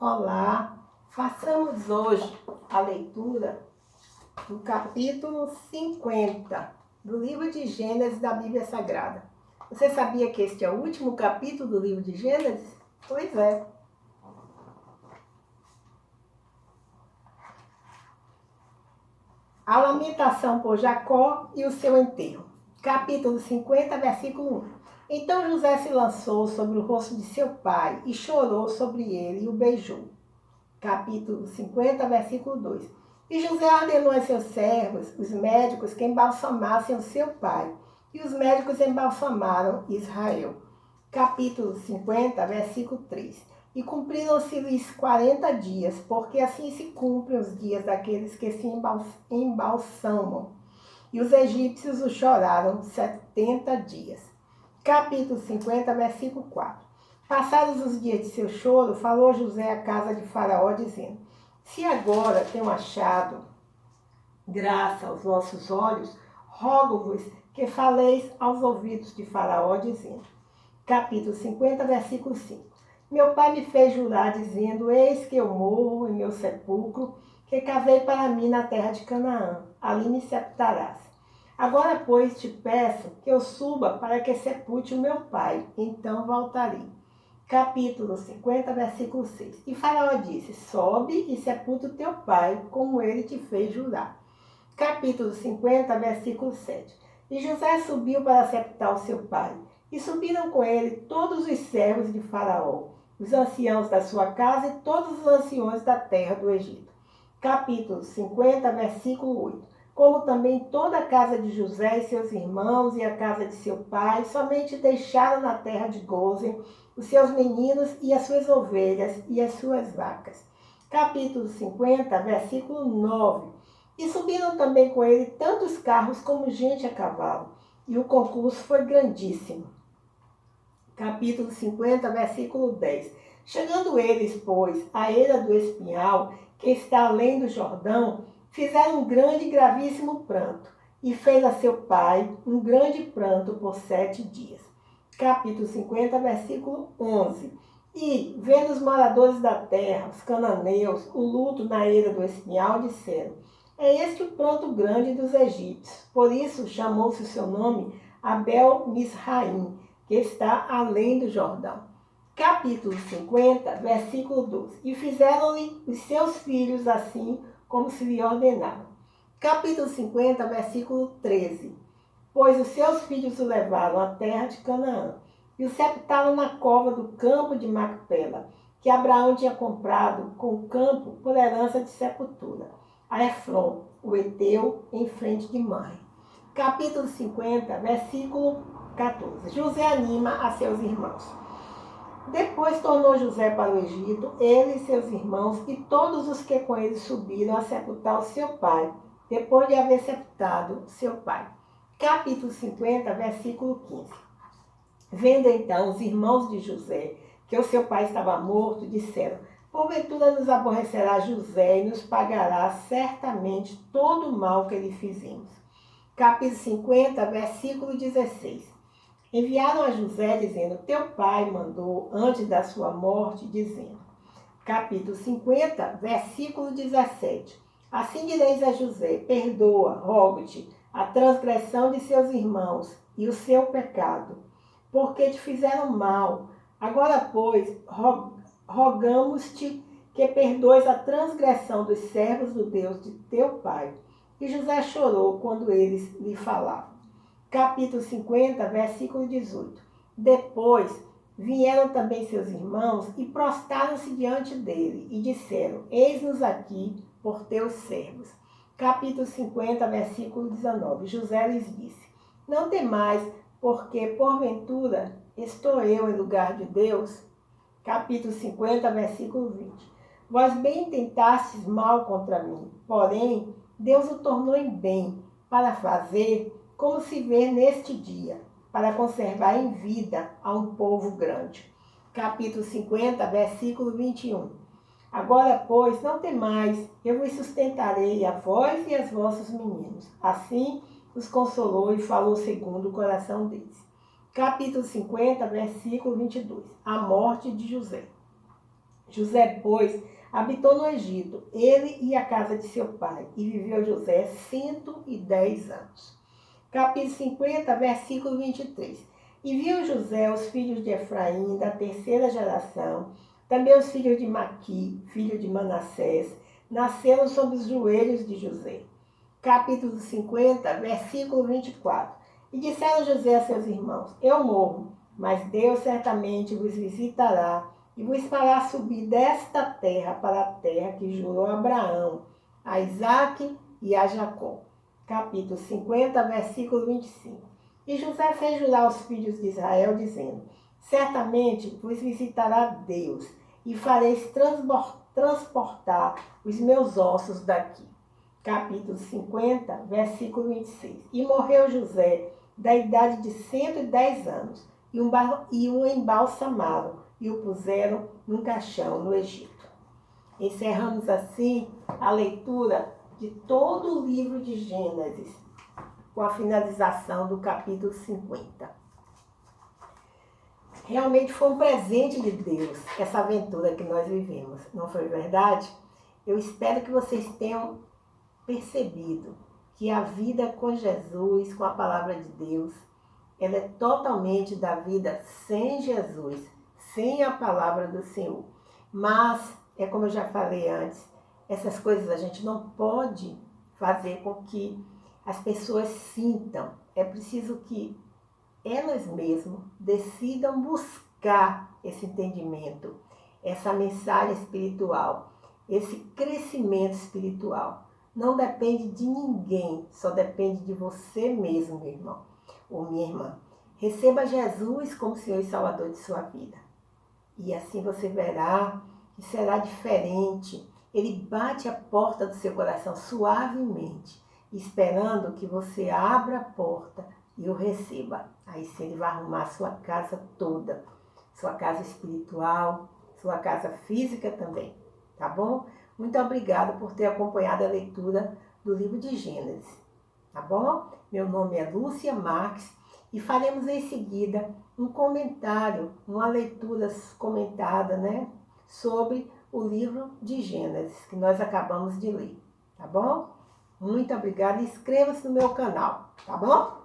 Olá, façamos hoje a leitura do capítulo 50 do livro de Gênesis da Bíblia Sagrada. Você sabia que este é o último capítulo do livro de Gênesis? Pois é. A lamentação por Jacó e o seu enterro. Capítulo 50, versículo 1. Então José se lançou sobre o rosto de seu pai e chorou sobre ele e o beijou. Capítulo 50, versículo 2. E José ordenou a seus servos, os médicos, que embalsamassem o seu pai. E os médicos embalsamaram Israel. Capítulo 50, versículo 3. E cumpriram-se-lhes 40 dias, porque assim se cumprem os dias daqueles que se embalsamam. E os egípcios o choraram 70 dias. Capítulo 50, versículo 4. Passados os dias de seu choro, falou José à casa de Faraó, dizendo: Se agora tenho achado graça aos vossos olhos, rogo-vos que faleis aos ouvidos de Faraó, dizendo. Capítulo 50, versículo 5. Meu pai me fez jurar, dizendo: Eis que eu morro em meu sepulcro, que cavei para mim na terra de Canaã, ali me sepultarás. Agora, pois, te peço que eu suba para que sepulte o meu pai, então voltarei. Capítulo 50, versículo 6. E Faraó disse: Sobe e sepulta o teu pai, como ele te fez jurar. Capítulo 50, versículo 7. E José subiu para sepultar o seu pai. E subiram com ele todos os servos de Faraó, os anciãos da sua casa e todos os anciões da terra do Egito. Capítulo 50, versículo 8. Como também toda a casa de José e seus irmãos e a casa de seu pai, somente deixaram na terra de Gósen os seus meninos e as suas ovelhas e as suas vacas. Capítulo 50, versículo 9. E subiram também com ele tantos carros como gente a cavalo, e o concurso foi grandíssimo. Capítulo 50, versículo 10. Chegando eles, pois, à eira do Espinhal, que está além do Jordão, fizeram um grande e gravíssimo pranto, e fez a seu pai um grande pranto por 7 dias. Capítulo 50, versículo 11. E, vendo os moradores da terra, os cananeus, o luto na eira do Espinhal, disseram: É este o pranto grande dos egípcios. Por isso chamou-se o seu nome Abel-Misraim, que está além do Jordão. Capítulo 50, versículo 12. E fizeram-lhe os seus filhos assim como se lhe ordenaram. Capítulo 50, versículo 13. Pois os seus filhos o levaram à terra de Canaã e o sepultaram na cova do campo de Macpela, que Abraão tinha comprado com o campo por herança de sepultura, a Efron, o heteu, em frente de Mamre. Capítulo 50, versículo 14. José anima a seus irmãos. Depois tornou José para o Egito, ele e seus irmãos e todos os que com ele subiram a sepultar o seu pai, depois de haver sepultado seu pai. Capítulo 50, versículo 15. Vendo então os irmãos de José que o seu pai estava morto, disseram: Porventura nos aborrecerá José e nos pagará certamente todo o mal que lhe fizemos. Capítulo 50, versículo 16. Enviaram a José dizendo: Teu pai mandou antes da sua morte, dizendo. Capítulo 50, versículo 17. Assim direis a José: Perdoa, rogo-te, a transgressão de seus irmãos e o seu pecado, porque te fizeram mal. Agora, pois, rogamos-te que perdoes a transgressão dos servos do Deus de teu pai. E José chorou quando eles lhe falavam. Capítulo 50, versículo 18. Depois vieram também seus irmãos e prostraram-se diante dele e disseram: Eis-nos aqui por teus servos. Capítulo 50, versículo 19. José lhes disse: Não temais, porque porventura estou eu em lugar de Deus. Capítulo 50, versículo 20. Vós bem tentastes mal contra mim, porém Deus o tornou em bem, para fazer como se vê neste dia, para conservar em vida a um povo grande. Capítulo 50, versículo 21. Agora, pois, não temais, eu vos sustentarei a vós e aos vossos meninos. Assim os consolou e falou segundo o coração deles. Capítulo 50, versículo 22. A morte de José. José, pois, habitou no Egito, ele e a casa de seu pai, e viveu José 110 anos. Capítulo 50, versículo 23. E viu José os filhos de Efraim, da terceira geração, também os filhos de Maqui, filho de Manassés, nasceram sob os joelhos de José. Capítulo 50, versículo 24. E disseram José a seus irmãos: Eu morro, mas Deus certamente vos visitará e vos fará subir desta terra para a terra que jurou a Abraão, a Isaque e a Jacó. Capítulo 50, versículo 25. E José fez jurar os filhos de Israel, dizendo: Certamente vos visitará Deus, e fareis transportar os meus ossos daqui. Capítulo 50, versículo 26. E morreu José, da idade de 110 anos, e o embalsamaram, e o puseram num caixão no Egito. Encerramos assim a leitura de todo o livro de Gênesis, com a finalização do capítulo 50. Realmente foi um presente de Deus, essa aventura que nós vivemos, não foi verdade? Eu espero que vocês tenham percebido que a vida com Jesus, com a palavra de Deus, ela é totalmente da vida sem Jesus, sem a palavra do Senhor. Mas, é como eu já falei antes, essas coisas a gente não pode fazer com que as pessoas sintam. É preciso que elas mesmas decidam buscar esse entendimento, essa mensagem espiritual, esse crescimento espiritual. Não depende de ninguém, só depende de você mesmo, meu irmão ou minha irmã. Receba Jesus como Senhor e Salvador de sua vida. E assim você verá que será diferente. Ele bate a porta do seu coração suavemente, esperando que você abra a porta e o receba. Aí sim ele vai arrumar a sua casa toda, sua casa espiritual, sua casa física também, tá bom? Muito obrigada por ter acompanhado a leitura do livro de Gênesis, tá bom? Meu nome é Lúcia Marques e faremos em seguida um comentário, uma leitura comentada, né, sobre o livro de Gênesis, que nós acabamos de ler, tá bom? Muito obrigada e inscreva-se no meu canal, tá bom?